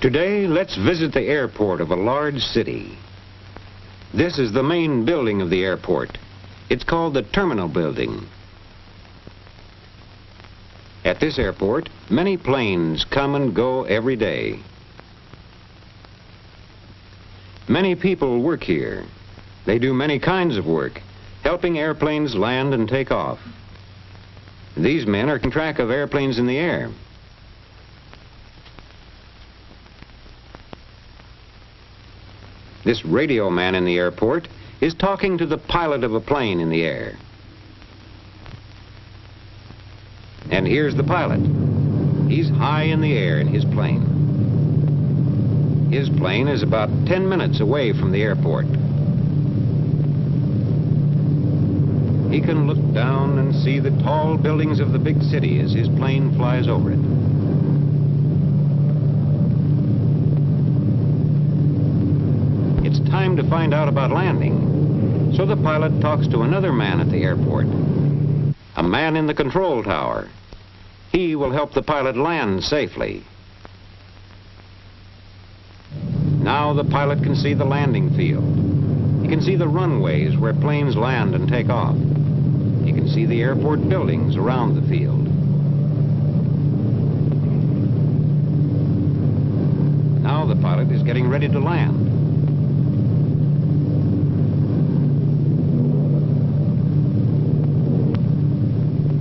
Today, let's visit the airport of a large city. This is the main building of the airport. It's called the Terminal Building. At this airport, many planes come and go every day. Many people work here. They do many kinds of work, helping airplanes land and take off. These men are keeping track of airplanes in the air. This radio man in the airport is talking to the pilot of a plane in the air. And here's the pilot. He's high in the air in his plane. His plane is about 10 minutes away from the airport. He can look down and see the tall buildings of the big city as his plane flies over it. It's time to find out about landing. So the pilot talks to another man at the airport, a man in the control tower. He will help the pilot land safely. Now the pilot can see the landing field. He can see the runways where planes land and take off. He can see the airport buildings around the field. Now the pilot is getting ready to land.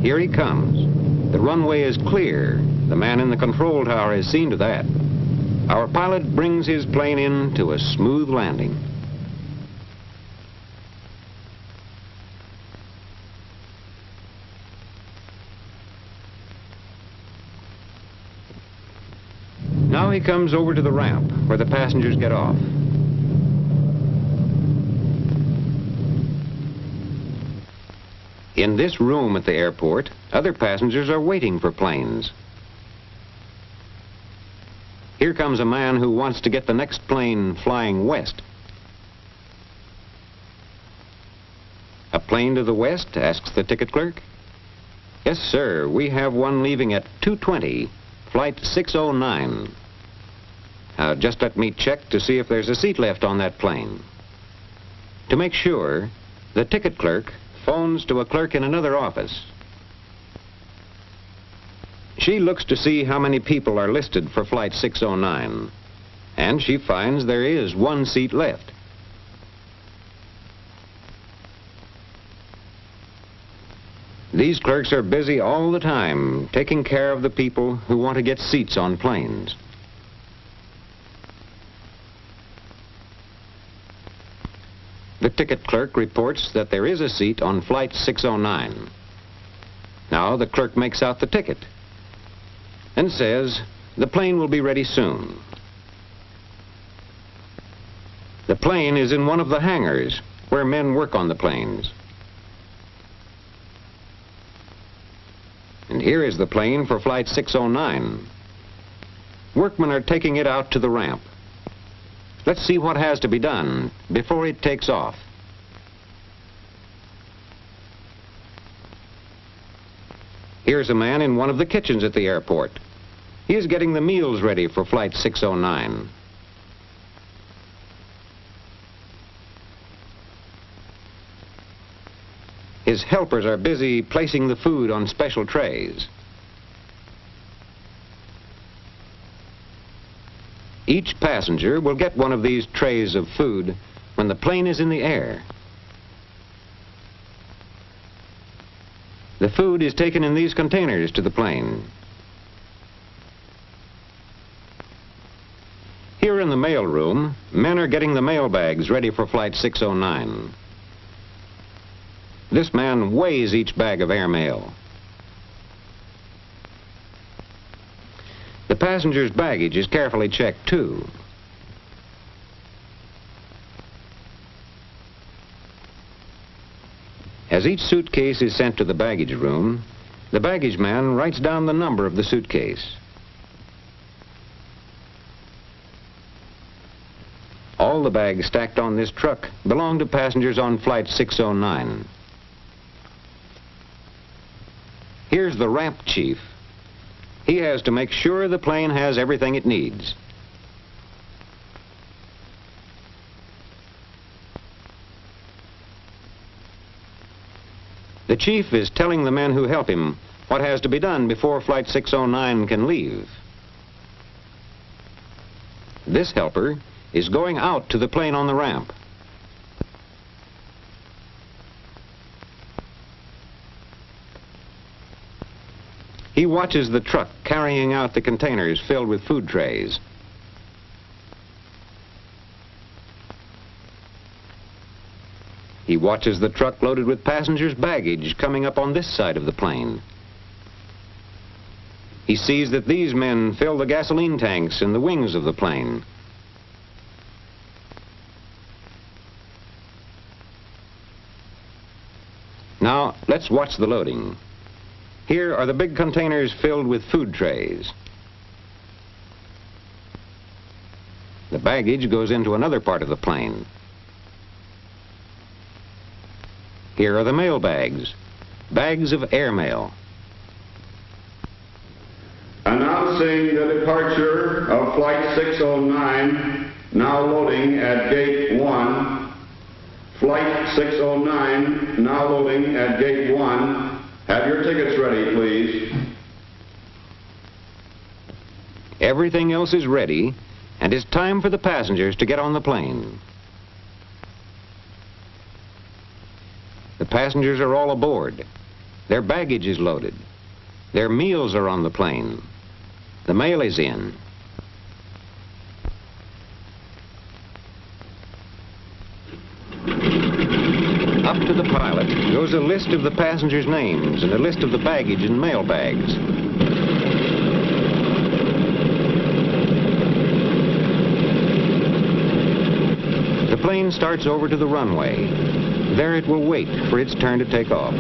Here he comes. The runway is clear. The man in the control tower has seen to that. Our pilot brings his plane in to a smooth landing. Now he comes over to the ramp where the passengers get off. In this room at the airport, other passengers are waiting for planes. Here comes a man who wants to get the next plane flying west. A plane to the west, asks the ticket clerk. Yes, sir, we have one leaving at 2:20, flight 609. Just let me check to see if there's a seat left on that plane. To make sure, the ticket clerk phones to a clerk in another office. She looks to see how many people are listed for flight 609, and she finds there is one seat left. These clerks are busy all the time taking care of the people who want to get seats on planes. The ticket clerk reports that there is a seat on flight 609. Now the clerk makes out the ticket and says the plane will be ready soon. The plane is in one of the hangars where men work on the planes. And here is the plane for flight 609. Workmen are taking it out to the ramp. Let's see what has to be done before it takes off. Here's a man in one of the kitchens at the airport. He is getting the meals ready for flight 609. His helpers are busy placing the food on special trays. Each passenger will get one of these trays of food when the plane is in the air. The food is taken in these containers to the plane. Here in the mail room, men are getting the mail bags ready for flight 609. This man weighs each bag of airmail. The passenger's baggage is carefully checked, too. As each suitcase is sent to the baggage room, the baggage man writes down the number of the suitcase. All the mailbags stacked on this truck belong to passengers on Flight 609. Here's the ramp chief. He has to make sure the plane has everything it needs. The chief is telling the men who help him what has to be done before Flight 609 can leave. This helper is going out to the plane on the ramp. He watches the truck carrying out the containers filled with food trays. He watches the truck loaded with passengers' baggage coming up on this side of the plane. He sees that these men fill the gasoline tanks in the wings of the plane. Now, let's watch the loading. Here are the big containers filled with food trays. The baggage goes into another part of the plane. Here are the mail bags, bags of airmail. Announcing the departure of Flight 609, now loading at Gate 1. Flight 609, now loading at Gate 1. Have your tickets ready, please. Everything else is ready, and it's time for the passengers to get on the plane. The passengers are all aboard. Their baggage is loaded. Their meals are on the plane. The mail is in. Up to the pilot goes a list of the passengers' names and a list of the baggage and mail bags. The plane starts over to the runway. There it will wait for its turn to take off.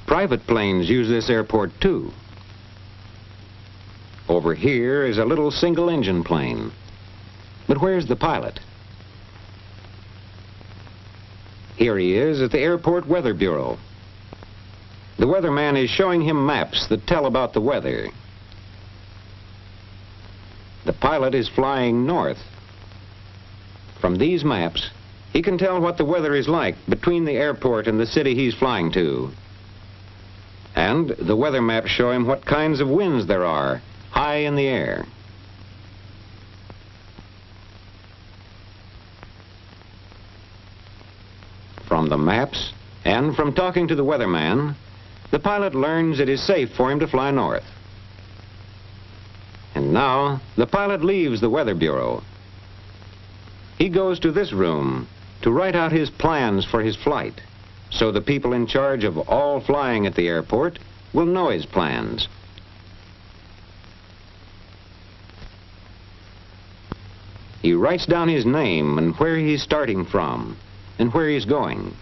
Private planes use this airport too. Over here is a little single-engine plane. But where's the pilot? Here he is at the Airport Weather Bureau. The weatherman is showing him maps that tell about the weather. The pilot is flying north. From these maps, he can tell what the weather is like between the airport and the city he's flying to. And the weather maps show him what kinds of winds there are high in the air. From the maps and from talking to the weatherman, the pilot learns it is safe for him to fly north. And now the pilot leaves the Weather Bureau. He goes to this room to write out his plans for his flight, so the people in charge of all flying at the airport will know his plans. He writes down his name and where he's starting from and where he's going.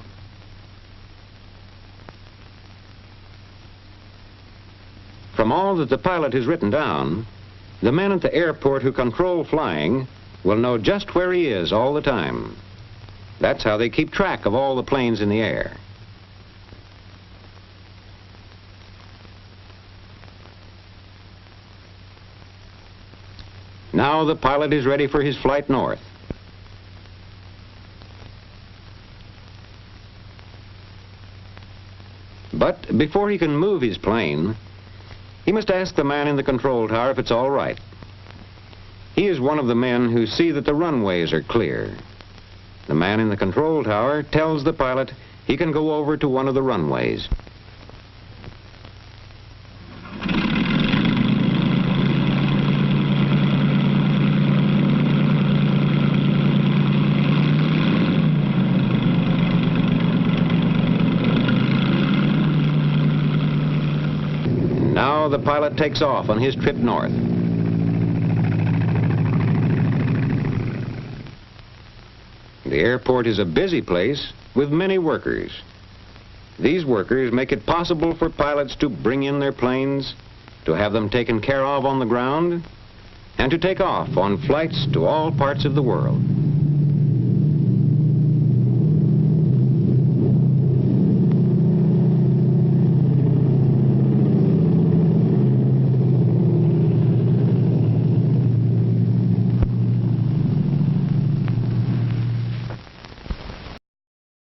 From all that the pilot has written down, the men at the airport who control flying will know just where he is all the time. That's how they keep track of all the planes in the air. Now the pilot is ready for his flight north. But before he can move his plane, he must ask the man in the control tower if it's all right. He is one of the men who see that the runways are clear. The man in the control tower tells the pilot he can go over to one of the runways. Now the pilot takes off on his trip north. The airport is a busy place with many workers. These workers make it possible for pilots to bring in their planes, to have them taken care of on the ground, and to take off on flights to all parts of the world.